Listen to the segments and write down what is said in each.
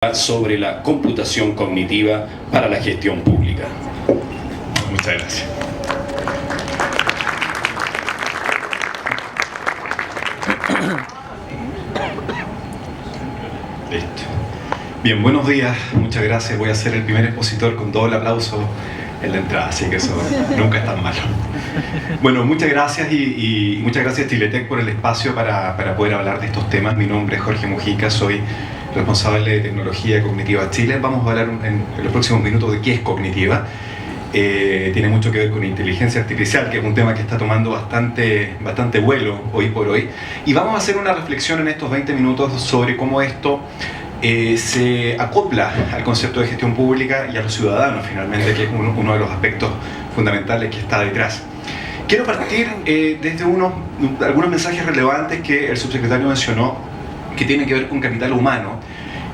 sobre la computación cognitiva para la gestión pública. Muchas gracias. Listo. Bien, buenos días, muchas gracias. Voy a ser el primer expositor con doble aplauso en la entrada, así que eso nunca es tan malo. Bueno, muchas gracias y muchas gracias Chiletec por el espacio para poder hablar de estos temas. Mi nombre es Jorge Mujica, soy responsable de Tecnología Cognitiva Chile. Vamos a hablar en los próximos minutos de qué es cognitiva. Tiene mucho que ver con inteligencia artificial, que es un tema que está tomando bastante vuelo hoy por hoy. Y vamos a hacer una reflexión en estos 20 minutos sobre cómo esto se acopla al concepto de gestión pública y a los ciudadanos, finalmente, que es uno de los aspectos fundamentales que está detrás. Quiero partir desde algunos mensajes relevantes que el subsecretario mencionó, que tienen que ver con capital humano,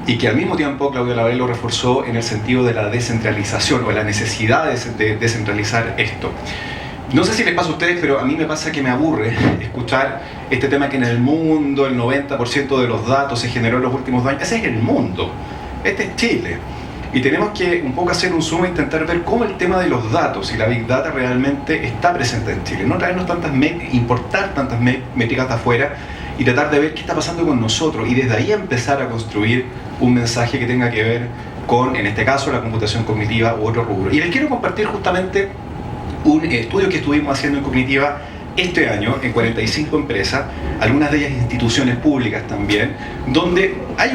y que al mismo tiempo Claudio Label lo reforzó en el sentido de la descentralización o la necesidad de descentralizar esto. No sé si les pasa a ustedes, pero a mí me pasa que me aburre escuchar este tema que en el mundo el 90% de los datos se generó en los últimos 2 años. Ese es el mundo, este es Chile. Y tenemos que un poco hacer un zoom e intentar ver cómo el tema de los datos y la Big Data realmente está presente en Chile. No traernos importar tantas métricas de afuera y tratar de ver qué está pasando con nosotros y desde ahí empezar a construir un mensaje que tenga que ver con, en este caso, la computación cognitiva u otro rubro. Y les quiero compartir justamente un estudio que estuvimos haciendo en Cognitiva este año en 45 empresas, algunas de ellas instituciones públicas también, donde hay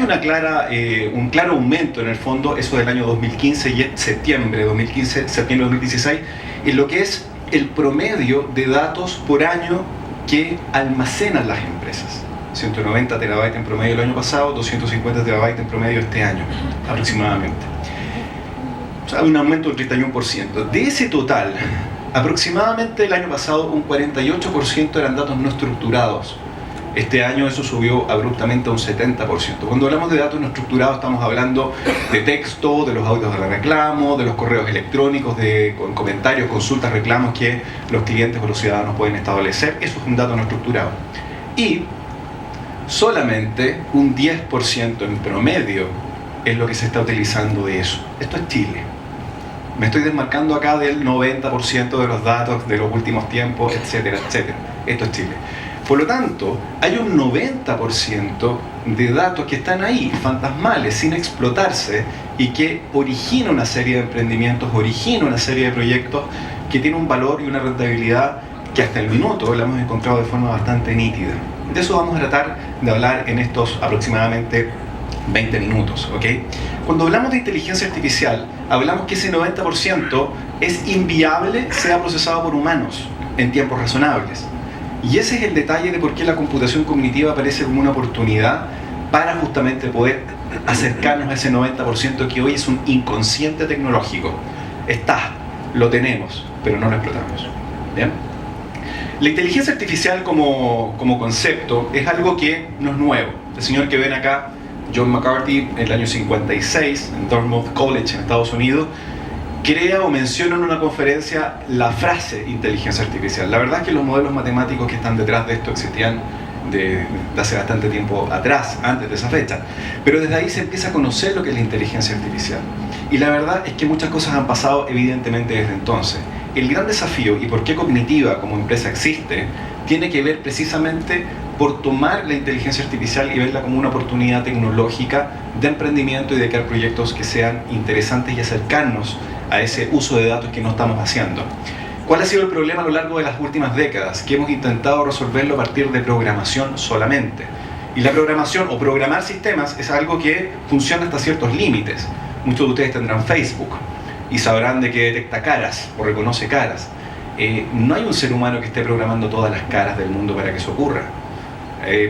un claro aumento en el fondo, eso del año 2015 y septiembre de 2016, en lo que es el promedio de datos por año que almacenan las empresas. 190 terabytes en promedio el año pasado, 250 terabytes en promedio este año, aproximadamente. O sea, un aumento del 31%. De ese total, aproximadamente el año pasado un 48% eran datos no estructurados. Este año eso subió abruptamente a un 70%. Cuando hablamos de datos no estructurados estamos hablando de texto, de los audios de reclamo, de los correos electrónicos, con comentarios, consultas, reclamos que los clientes o los ciudadanos pueden establecer. Eso es un dato no estructurado. Y solamente un 10% en promedio es lo que se está utilizando de eso. Esto es Chile. Me estoy desmarcando acá del 90% de los datos de los últimos tiempos, etcétera, etcétera. Esto es Chile. Por lo tanto, hay un 90% de datos que están ahí, fantasmales, sin explotarse, y que origina una serie de emprendimientos, origina una serie de proyectos que tienen un valor y una rentabilidad que hasta el minuto la hemos encontrado de forma bastante nítida. De eso vamos a tratar de hablar en estos aproximadamente 20 minutos, ¿ok? Cuando hablamos de inteligencia artificial, hablamos que ese 90% es inviable sea procesado por humanos en tiempos razonables. Y ese es el detalle de por qué la computación cognitiva aparece como una oportunidad para justamente poder acercarnos a ese 90% que hoy es un inconsciente tecnológico. Está, lo tenemos, pero no lo explotamos. ¿Bien? La inteligencia artificial como concepto es algo que no es nuevo. El señor que ven acá, John McCarthy, en el año 56, en Dartmouth College, en Estados Unidos, crea o menciona en una conferencia la frase inteligencia artificial. La verdad es que los modelos matemáticos que están detrás de esto existían de hace bastante tiempo atrás, antes de esa fecha. Pero desde ahí se empieza a conocer lo que es la inteligencia artificial. Y la verdad es que muchas cosas han pasado evidentemente desde entonces. El gran desafío y por qué Cognitiva como empresa existe, tiene que ver precisamente por tomar la inteligencia artificial y verla como una oportunidad tecnológica de emprendimiento y de crear proyectos que sean interesantes y acercarnos a ese uso de datos que no estamos haciendo. ¿Cuál ha sido el problema a lo largo de las últimas décadas? Que hemos intentado resolverlo a partir de programación solamente. Y la programación o programar sistemas es algo que funciona hasta ciertos límites. Muchos de ustedes tendrán Facebook y sabrán de que detecta caras o reconoce caras. No hay un ser humano que esté programando todas las caras del mundo para que eso ocurra.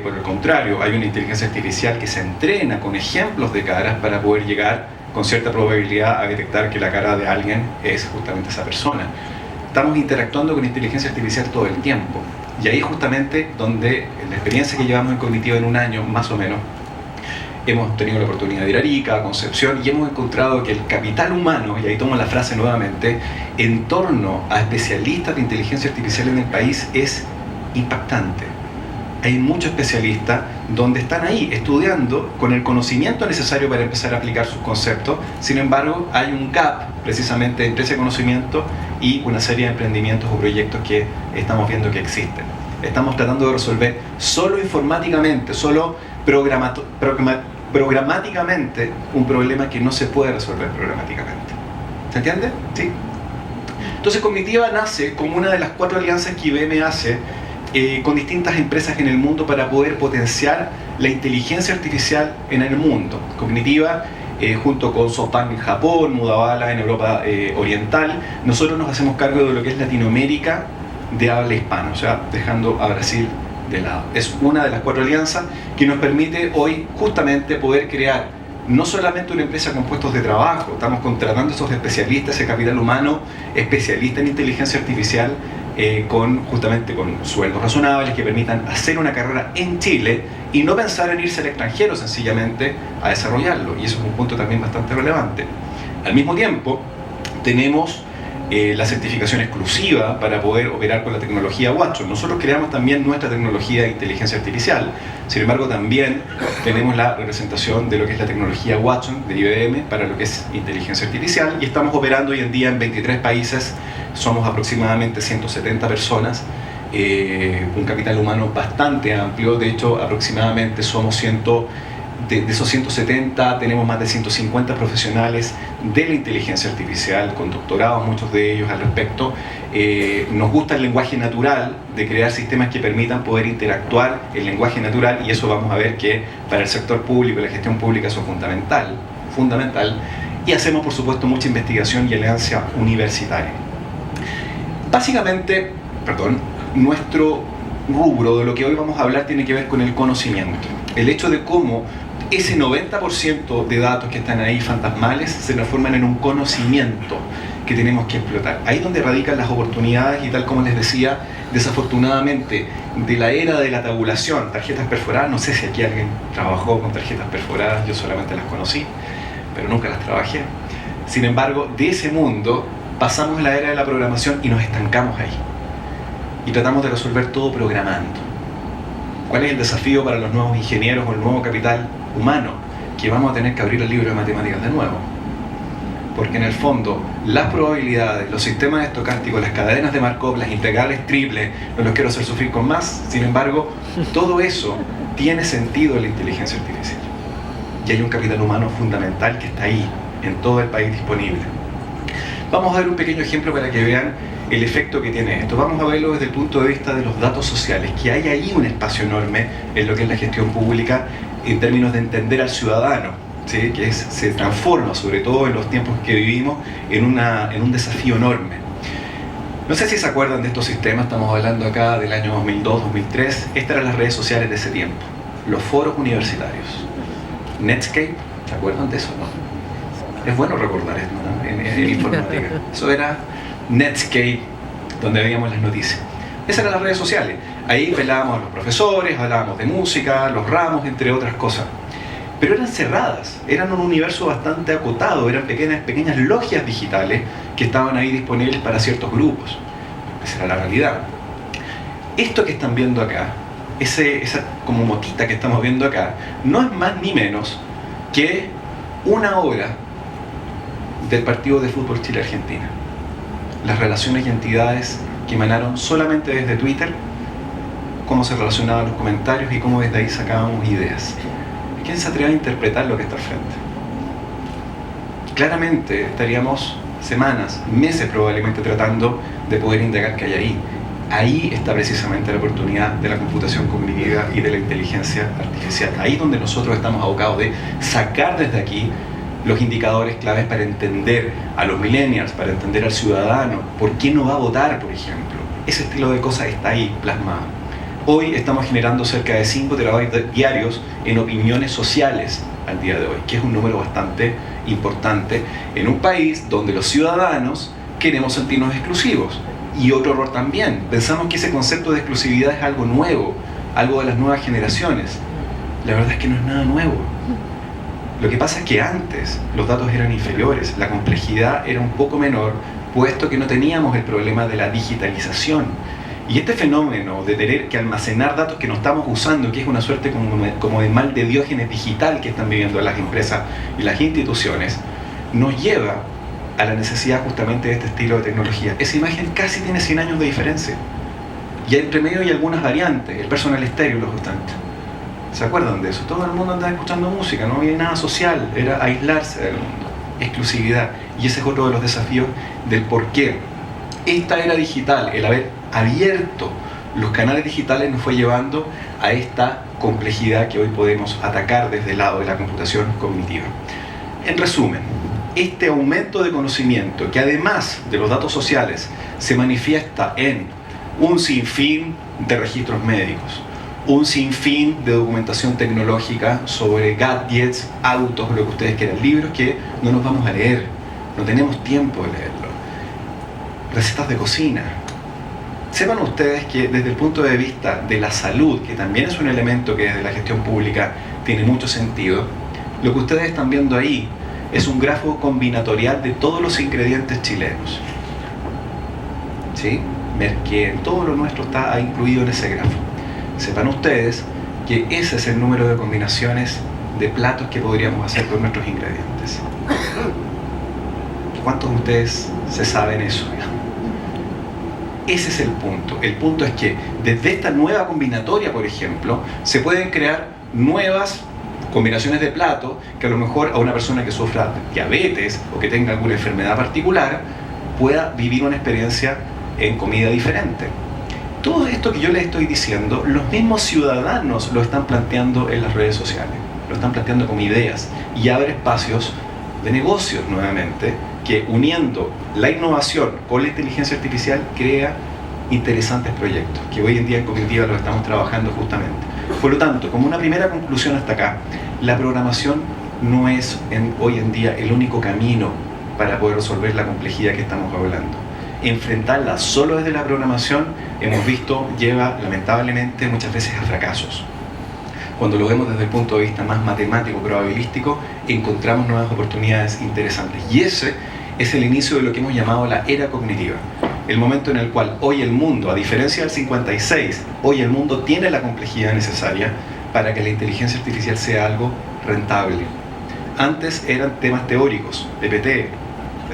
Por el contrario, hay una inteligencia artificial que se entrena con ejemplos de caras para poder llegar con cierta probabilidad a detectar que la cara de alguien es justamente esa persona. Estamos interactuando con inteligencia artificial todo el tiempo. Y ahí justamente donde la experiencia que llevamos en Cognitiva en un año, más o menos, hemos tenido la oportunidad de ir a Arica, a Concepción, y hemos encontrado que el capital humano, y ahí tomo la frase nuevamente, en torno a especialistas de inteligencia artificial en el país es impactante. hay muchos especialistas donde están ahí estudiando con el conocimiento necesario para empezar a aplicar sus conceptos. Sin embargo, hay un gap precisamente entre ese conocimiento y una serie de emprendimientos o proyectos que estamos viendo que existen. Estamos tratando de resolver solo informáticamente, solo programáticamente un problema que no se puede resolver programáticamente. ¿Se entiende? Sí. Entonces Cognitiva nace como una de las 4 alianzas que IBM hace con distintas empresas en el mundo para poder potenciar la inteligencia artificial en el mundo. Cognitiva, junto con SoftBank en Japón, Mudabala en Europa Oriental, nosotros nos hacemos cargo de lo que es Latinoamérica de habla hispana, o sea, dejando a Brasil de lado. Es una de las 4 alianzas que nos permite hoy justamente poder crear no solamente una empresa con puestos de trabajo, estamos contratando a esos especialistas, ese capital humano especialista en inteligencia artificial, justamente con sueldos razonables que permitan hacer una carrera en Chile y no pensar en irse al extranjero sencillamente a desarrollarlo, y eso es un punto también bastante relevante. Al mismo tiempo tenemos la certificación exclusiva para poder operar con la tecnología Watson. Nosotros creamos también nuestra tecnología de inteligencia artificial, sin embargo también tenemos la representación de lo que es la tecnología Watson de IBM para lo que es inteligencia artificial, y estamos operando hoy en día en 23 países, somos aproximadamente 170 personas, un capital humano bastante amplio. De hecho aproximadamente somos de esos 170 tenemos más de 150 profesionales de la inteligencia artificial con doctorados, muchos de ellos al respecto. Nos gusta el lenguaje natural, de crear sistemas que permitan poder interactuar en lenguaje natural, y eso vamos a ver que para el sector público y la gestión pública eso es fundamental. Y hacemos por supuesto mucha investigación y alianza universitaria. Básicamente, nuestro rubro de lo que hoy vamos a hablar tiene que ver con el conocimiento. El hecho de cómo ese 90% de datos que están ahí fantasmales se transforman en un conocimiento que tenemos que explotar. Ahí es donde radican las oportunidades, y tal como les decía, desafortunadamente, de la era de la tabulación, tarjetas perforadas, no sé si aquí alguien trabajó con tarjetas perforadas, yo solamente las conocí, pero nunca las trabajé. Sin embargo, de ese mundo pasamos a la era de la programación y nos estancamos ahí. Y tratamos de resolver todo programando. ¿Cuál es el desafío para los nuevos ingenieros o el nuevo capital humano? Que vamos a tener que abrir el libro de matemáticas de nuevo. Porque en el fondo, las probabilidades, los sistemas estocásticos, las cadenas de Markov, las integrales triples, no los quiero hacer sufrir con más, sin embargo, todo eso tiene sentido en la inteligencia artificial. Y hay un capital humano fundamental que está ahí, en todo el país disponible. Vamos a ver un pequeño ejemplo para que vean el efecto que tiene esto. Vamos a verlo desde el punto de vista de los datos sociales, que hay ahí un espacio enorme en lo que es la gestión pública en términos de entender al ciudadano, ¿sí? Que se transforma, sobre todo en los tiempos que vivimos, en un desafío enorme. No sé si se acuerdan de estos sistemas, estamos hablando acá del año 2002, 2003, estas eran las redes sociales de ese tiempo, los foros universitarios. Netscape, ¿se acuerdan de eso? No. Es bueno recordar esto, ¿no? en informática. Eso era Netscape, donde veíamos las noticias. Esas eran las redes sociales. Ahí pelábamos a los profesores, hablábamos de música, los ramos, entre otras cosas. Pero eran cerradas, eran un universo bastante acotado, eran pequeñas logias digitales que estaban ahí disponibles para ciertos grupos. Esa era la realidad. Esto que están viendo acá, esa como motita que estamos viendo acá, no es más ni menos que una hora del partido de fútbol Chile-Argentina. Las relaciones y entidades que emanaron solamente desde Twitter, cómo se relacionaban los comentarios y cómo desde ahí sacábamos ideas. ¿Quién se atreve a interpretar lo que está al frente? Claramente estaríamos semanas, meses probablemente tratando de poder indagar qué hay ahí. Ahí está precisamente la oportunidad de la computación cognitiva y de la inteligencia artificial. Ahí es donde nosotros estamos abocados de sacar desde aquí los indicadores claves para entender a los millennials, para entender al ciudadano, por qué no va a votar, por ejemplo. Ese estilo de cosas está ahí plasmado. Hoy estamos generando cerca de 5 terabytes diarios en opiniones sociales al día de hoy, que es un número bastante importante en un país donde los ciudadanos queremos sentirnos exclusivos. Y otro error también, pensamos que ese concepto de exclusividad es algo nuevo, algo de las nuevas generaciones. La verdad es que no es nada nuevo. Lo que pasa es que antes los datos eran inferiores, la complejidad era un poco menor, puesto que no teníamos el problema de la digitalización. Y este fenómeno de tener que almacenar datos que no estamos usando, que es una suerte como de mal de Diógenes digital que están viviendo las empresas y las instituciones, nos lleva a la necesidad justamente de este estilo de tecnología. Esa imagen casi tiene 100 años de diferencia. Y entre medio hay algunas variantes, el personal stereo, justamente. ¿Se acuerdan de eso? Todo el mundo andaba escuchando música, no había nada social, era aislarse del mundo, exclusividad. Y ese es otro de los desafíos del por qué esta era digital, el haber abierto los canales digitales, nos fue llevando a esta complejidad que hoy podemos atacar desde el lado de la computación cognitiva. En resumen, este aumento de conocimiento, que además de los datos sociales se manifiesta en un sinfín de registros médicos, un sinfín de documentación tecnológica sobre gadgets, autos, lo que ustedes quieran, libros que no nos vamos a leer, no tenemos tiempo de leerlo, recetas de cocina. Sepan ustedes que desde el punto de vista de la salud, que también es un elemento que desde la gestión pública tiene mucho sentido, lo que ustedes están viendo ahí es un grafo combinatorial de todos los ingredientes chilenos. ¿Sí? Merquén, todo lo nuestro está incluido en ese grafo. Sepan ustedes que ese es el número de combinaciones de platos que podríamos hacer con nuestros ingredientes. ¿Cuántos de ustedes se saben eso? Ese es el punto. El punto es que desde esta nueva combinatoria, por ejemplo, se pueden crear nuevas combinaciones de platos que a lo mejor a una persona que sufra diabetes o que tenga alguna enfermedad particular pueda vivir una experiencia en comida diferente. Todo esto que yo les estoy diciendo, los mismos ciudadanos lo están planteando en las redes sociales, lo están planteando como ideas y abre espacios de negocios nuevamente que uniendo la innovación con la inteligencia artificial crea interesantes proyectos que hoy en día en Cognitiva los estamos trabajando justamente. Por lo tanto, como una primera conclusión hasta acá, la programación no es hoy en día el único camino para poder resolver la complejidad que estamos hablando. Enfrentarla solo desde la programación, hemos visto, lleva lamentablemente muchas veces a fracasos. Cuando lo vemos desde el punto de vista más matemático, probabilístico, encontramos nuevas oportunidades interesantes. Y ese es el inicio de lo que hemos llamado la era cognitiva. El momento en el cual hoy el mundo, a diferencia del 56, hoy el mundo tiene la complejidad necesaria para que la inteligencia artificial sea algo rentable. Antes eran temas teóricos, PPT,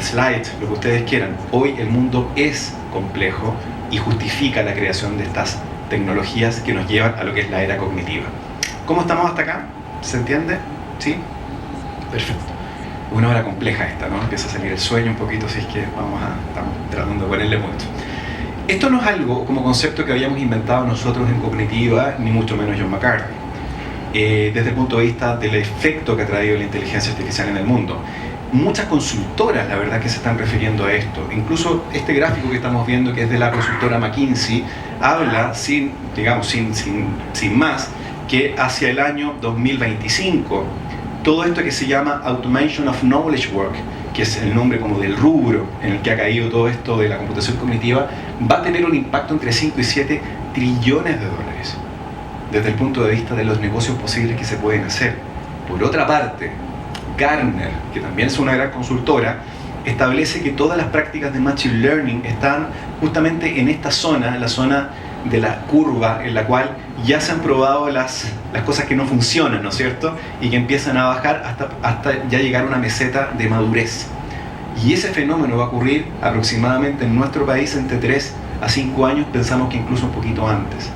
slides, lo que ustedes quieran. Hoy el mundo es complejo y justifica la creación de estas tecnologías que nos llevan a lo que es la era cognitiva. ¿Cómo estamos hasta acá? ¿Se entiende? ¿Sí? Perfecto. Una hora compleja esta, ¿no? Empieza a salir el sueño un poquito, así es que estamos tratando de ponerle mucho. Esto no es algo como concepto que habíamos inventado nosotros en Cognitiva, ni mucho menos John McCarthy. Desde el punto de vista del efecto que ha traído la inteligencia artificial en el mundo. Muchas consultoras, la verdad, que se están refiriendo a esto. Incluso este gráfico que estamos viendo, que es de la consultora McKinsey, habla sin más, que hacia el año 2025, todo esto que se llama Automation of Knowledge Work, que es el nombre como del rubro en el que ha caído todo esto de la computación cognitiva, va a tener un impacto entre 5 y 7 trillones de dólares, desde el punto de vista de los negocios posibles que se pueden hacer. Por otra parte, Gartner, que también es una gran consultora, establece que todas las prácticas de Machine Learning están justamente en esta zona, en la zona de la curva, en la cual ya se han probado las cosas que no funcionan, ¿no es cierto? Y que empiezan a bajar hasta ya llegar a una meseta de madurez. Y ese fenómeno va a ocurrir aproximadamente en nuestro país entre 3 a 5 años, pensamos que incluso un poquito antes.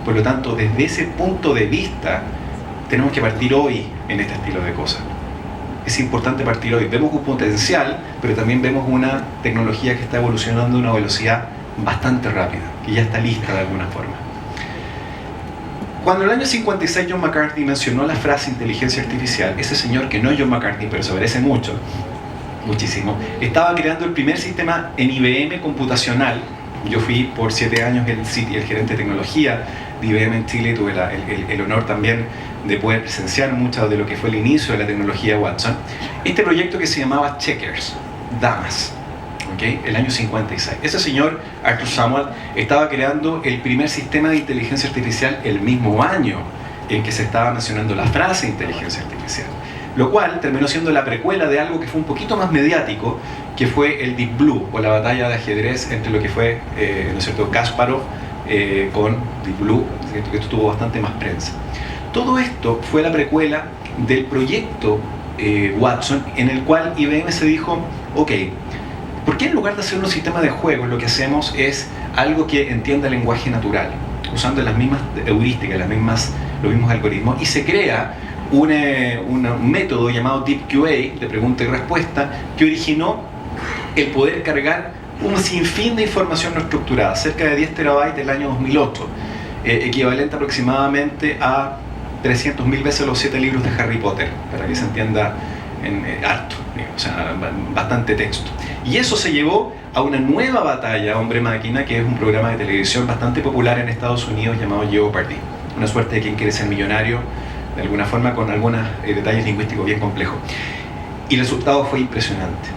Por lo tanto, desde ese punto de vista, tenemos que partir hoy en este estilo de cosas. Es importante partir hoy. Vemos un potencial, pero también vemos una tecnología que está evolucionando a una velocidad bastante rápida, que ya está lista de alguna forma. Cuando en el año 56 John McCarthy mencionó la frase inteligencia artificial, ese señor, que no es John McCarthy, pero se parece muchísimo, estaba creando el primer sistema en IBM computacional. Yo fui por 7 años el gerente de tecnología de IBM en Chile, tuve el honor también de poder presenciar mucho de lo que fue el inicio de la tecnología Watson. Este proyecto que se llamaba Checkers, Damas, ¿okay? El año 56. Ese señor, Arthur Samuel, estaba creando el primer sistema de inteligencia artificial el mismo año en que se estaba mencionando la frase inteligencia artificial, lo cual terminó siendo la precuela de algo que fue un poquito más mediático, que fue el Deep Blue, o la batalla de ajedrez entre lo que fue, ¿no es cierto?, Kasparov con Deep Blue, que esto tuvo bastante más prensa. Todo esto fue la precuela del proyecto Watson, en el cual IBM se dijo, ok, ¿por qué en lugar de hacer un sistema de juegos lo que hacemos es algo que entienda el lenguaje natural, usando las mismas heurísticas, los mismos algoritmos, y se crea un método llamado Deep QA, de pregunta y respuesta, que originó el poder cargar un sinfín de información no estructurada, cerca de 10 terabytes del año 2008, equivalente aproximadamente a 300.000 veces los 7 libros de Harry Potter, para que se entienda harto, o sea, bastante texto. Y eso se llevó a una nueva batalla hombre-máquina, que es un programa de televisión bastante popular en Estados Unidos llamado Jeopardy, una suerte de quien quiere ser millonario, de alguna forma, con algunos detalles lingüísticos bien complejos. Y el resultado fue impresionante.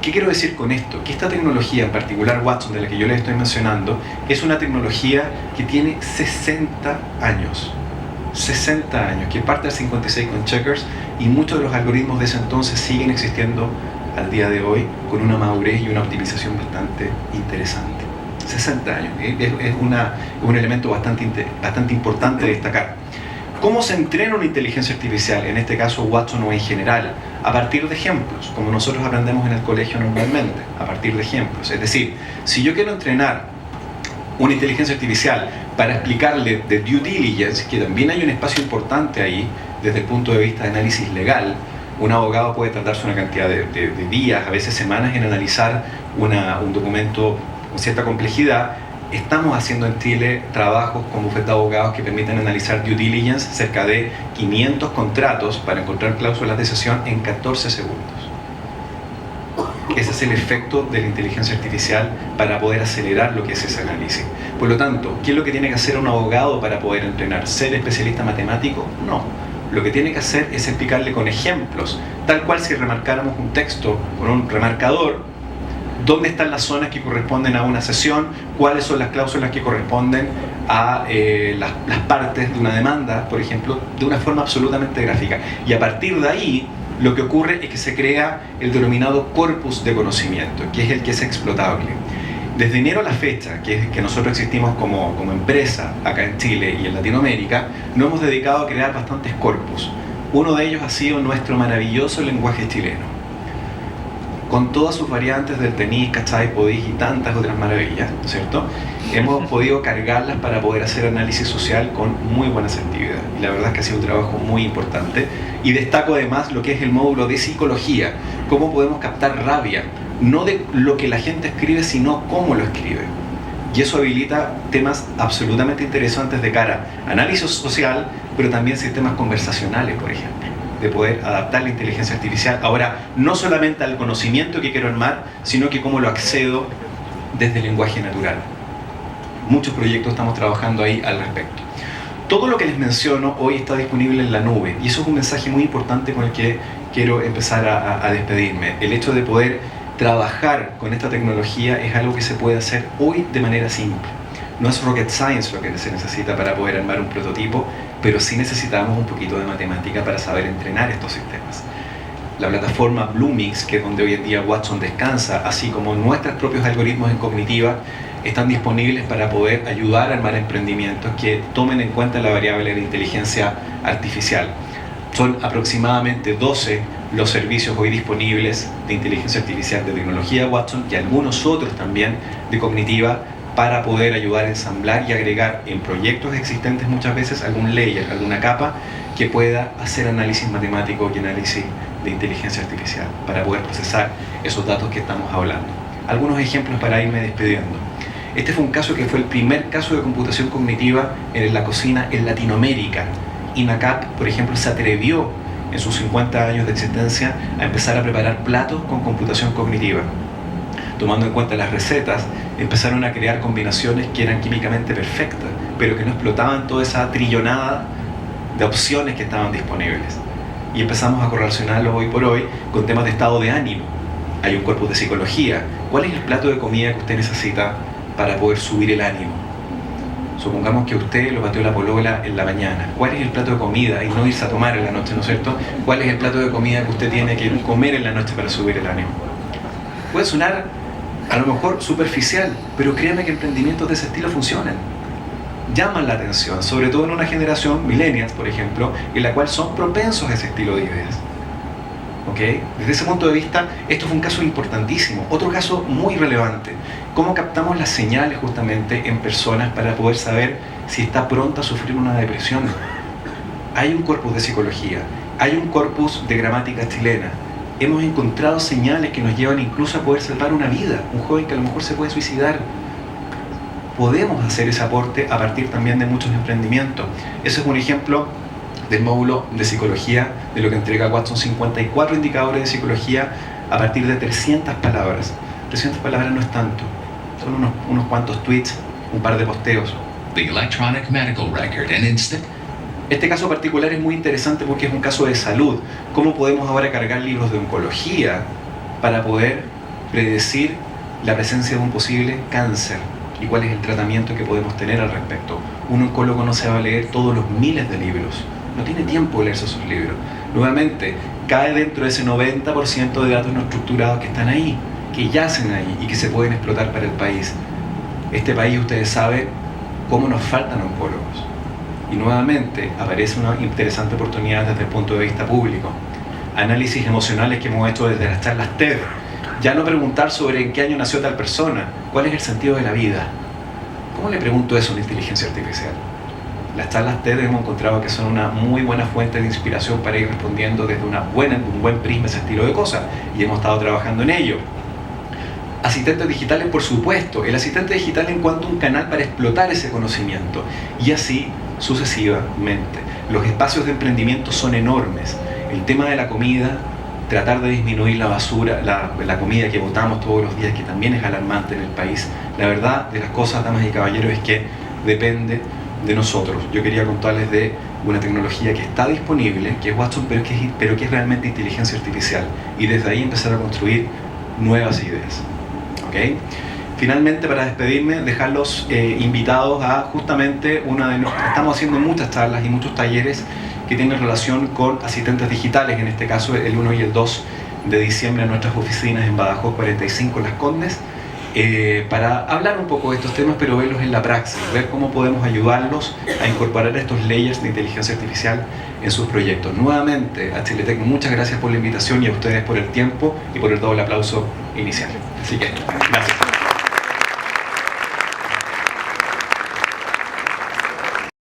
¿Qué quiero decir con esto? Que esta tecnología, en particular Watson, de la que yo les estoy mencionando, es una tecnología que tiene 60 años. 60 años, que parte del 56 con Checkers, y muchos de los algoritmos de ese entonces siguen existiendo al día de hoy con una madurez y una optimización bastante interesante. 60 años, es un elemento bastante importante de destacar. ¿Cómo se entrena una inteligencia artificial, en este caso Watson o en general? A partir de ejemplos, como nosotros aprendemos en el colegio normalmente, a partir de ejemplos. Es decir, si yo quiero entrenar una inteligencia artificial para explicarle de due diligence, que también hay un espacio importante ahí desde el punto de vista de análisis legal. Un abogado puede tardarse una cantidad de días, a veces semanas, en analizar un documento con cierta complejidad. Estamos haciendo en Chile trabajos con bufetes de abogados que permiten analizar due diligence, cerca de 500 contratos para encontrar cláusulas de cesión en 14 segundos. Ese es el efecto de la inteligencia artificial para poder acelerar lo que es ese análisis. Por lo tanto, ¿qué es lo que tiene que hacer un abogado para poder entrenar? ¿Ser especialista matemático? No. Lo que tiene que hacer es explicarle con ejemplos, tal cual si remarcáramos un texto con un remarcador, dónde están las zonas que corresponden a una sesión, cuáles son las cláusulas que corresponden a las partes de una demanda, por ejemplo, de una forma absolutamente gráfica. Y a partir de ahí, lo que ocurre es que se crea el denominado corpus de conocimiento, que es el que es explotable. Desde enero a la fecha, que nosotros existimos como empresa acá en Chile y en Latinoamérica, nos hemos dedicado a crear bastantes corpus. Uno de ellos ha sido nuestro maravilloso lenguaje chileno, con todas sus variantes del tenis, cachai, podís y tantas otras maravillas, ¿no es cierto? Hemos podido cargarlas para poder hacer análisis social con muy buena asertividad. Y la verdad es que ha sido un trabajo muy importante. Y destaco además lo que es el módulo de psicología, cómo podemos captar rabia, no de lo que la gente escribe, sino cómo lo escribe. Y eso habilita temas absolutamente interesantes de cara a análisis social, pero también sistemas conversacionales, por ejemplo, de poder adaptar la inteligencia artificial ahora no solamente al conocimiento que quiero armar, sino que cómo lo accedo desde el lenguaje natural. Muchos proyectos estamos trabajando ahí al respecto. Todo lo que les menciono hoy está disponible en la nube, y eso es un mensaje muy importante con el que quiero empezar a despedirme. El hecho de poder trabajar con esta tecnología es algo que se puede hacer hoy de manera simple. No es rocket science lo que se necesita para poder armar un prototipo, pero sí necesitamos un poquito de matemática para saber entrenar estos sistemas. La plataforma Bluemix, que es donde hoy en día Watson descansa, así como nuestros propios algoritmos en cognitiva, están disponibles para poder ayudar a armar emprendimientos que tomen en cuenta la variable de la inteligencia artificial. Son aproximadamente 12 los servicios hoy disponibles de inteligencia artificial de tecnología Watson y algunos otros también de cognitiva, para poder ayudar a ensamblar y agregar en proyectos existentes muchas veces algún layer, alguna capa que pueda hacer análisis matemático y análisis de inteligencia artificial para poder procesar esos datos que estamos hablando. Algunos ejemplos para irme despidiendo. Este fue un caso que fue el primer caso de computación cognitiva en la cocina en Latinoamérica. INACAP, por ejemplo, se atrevió en sus 50 años de existencia a empezar a preparar platos con computación cognitiva. Tomando en cuenta las recetas, empezaron a crear combinaciones que eran químicamente perfectas, pero que no explotaban toda esa trillonada de opciones que estaban disponibles. Y empezamos a correlacionarlo hoy por hoy con temas de estado de ánimo. Hay un corpus de psicología. ¿Cuál es el plato de comida que usted necesita para poder subir el ánimo? Supongamos que usted lo pateó la polola en la mañana. ¿Cuál es el plato de comida? Y no irse a tomar en la noche, ¿no es cierto? ¿Cuál es el plato de comida que usted tiene que comer en la noche para subir el ánimo? Puede sonar A lo mejor superficial, pero créanme que emprendimientos de ese estilo funcionan. Llaman la atención, sobre todo en una generación, millennials por ejemplo, en la cual son propensos a ese estilo de ideas. ¿Okay? Desde ese punto de vista, esto fue un caso importantísimo. Otro caso muy relevante, cómo captamos las señales justamente en personas para poder saber si está pronta a sufrir una depresión. Hay un corpus de psicología, hay un corpus de gramática chilena. Hemos encontrado señales que nos llevan incluso a poder salvar una vida. Un joven que a lo mejor se puede suicidar. Podemos hacer ese aporte a partir también de muchos emprendimientos. Ese es un ejemplo del módulo de psicología, de lo que entrega Watson, 54 indicadores de psicología a partir de 300 palabras. 300 palabras no es tanto, son unos cuantos tweets, un par de posteos. The electronic medical record and instant. Este caso particular es muy interesante porque es un caso de salud. ¿Cómo podemos ahora cargar libros de oncología para poder predecir la presencia de un posible cáncer? ¿Y cuál es el tratamiento que podemos tener al respecto? Un oncólogo no se va a leer todos los miles de libros. No tiene tiempo de leerse esos libros. Nuevamente, cae dentro de ese 90% de datos no estructurados que están ahí, que yacen ahí y que se pueden explotar para el país. Este país, ustedes saben cómo nos faltan oncólogos. Y nuevamente aparece una interesante oportunidad desde el punto de vista público. Análisis emocionales que hemos hecho desde las charlas TED. Ya no preguntar sobre en qué año nació tal persona, cuál es el sentido de la vida. ¿Cómo le pregunto eso a una inteligencia artificial? Las charlas TED hemos encontrado que son una muy buena fuente de inspiración para ir respondiendo desde un buen prisma ese estilo de cosas, y hemos estado trabajando en ello. Asistentes digitales, por supuesto, el asistente digital en cuanto a un canal para explotar ese conocimiento, y así sucesivamente. Los espacios de emprendimiento son enormes. El tema de la comida, tratar de disminuir la basura, la comida que botamos todos los días, que también es alarmante en el país. La verdad de las cosas, damas y caballeros, es que depende de nosotros. Yo quería contarles de una tecnología que está disponible, que es Watson, pero que es realmente inteligencia artificial, y desde ahí empezar a construir nuevas ideas. ¿Okay? Finalmente, para despedirme, dejarlos invitados a justamente estamos haciendo muchas charlas y muchos talleres que tienen relación con asistentes digitales, en este caso el 1 y el 2 de diciembre en nuestras oficinas en Badajoz 45 Las Condes, para hablar un poco de estos temas, pero verlos en la praxis, ver cómo podemos ayudarlos a incorporar estos layers de inteligencia artificial en sus proyectos. Nuevamente, a Chiletec, muchas gracias por la invitación y a ustedes por el tiempo y por el doble aplauso inicial. Así que, gracias.